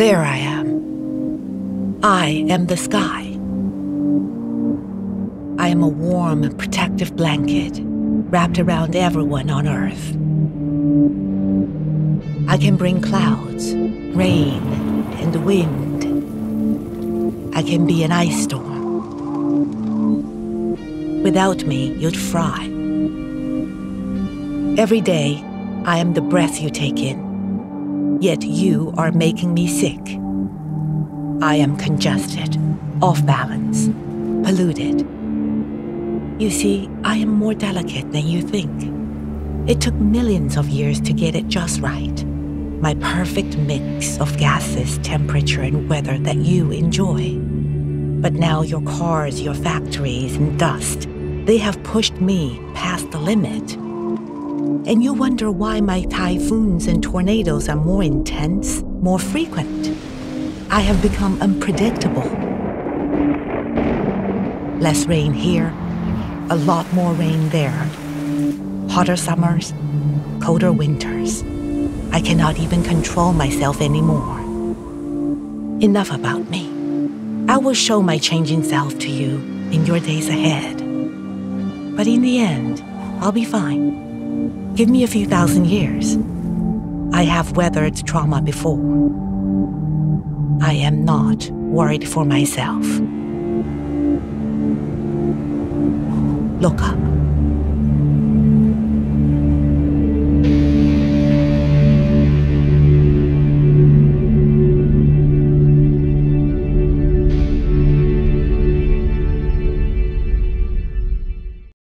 There I am. I am the sky. I am a warm, protective blanket wrapped around everyone on Earth. I can bring clouds, rain, and wind. I can be an ice storm. Without me, you'd fry. Every day, I am the breath you take in. Yet you are making me sick. I am congested, off balance, polluted. You see, I am more delicate than you think. It took millions of years to get it just right. My perfect mix of gases, temperature, and weather that you enjoy. But now your cars, your factories, and dust, they have pushed me past the limit. And you wonder why my typhoons and tornadoes are more intense, more frequent. I have become unpredictable. Less rain here, a lot more rain there. Hotter summers, colder winters. I cannot even control myself anymore. Enough about me. I will show my changing self to you in your days ahead. But in the end, I'll be fine. Give me a few thousand years. I have weathered trauma before. I am not worried for myself. Look up.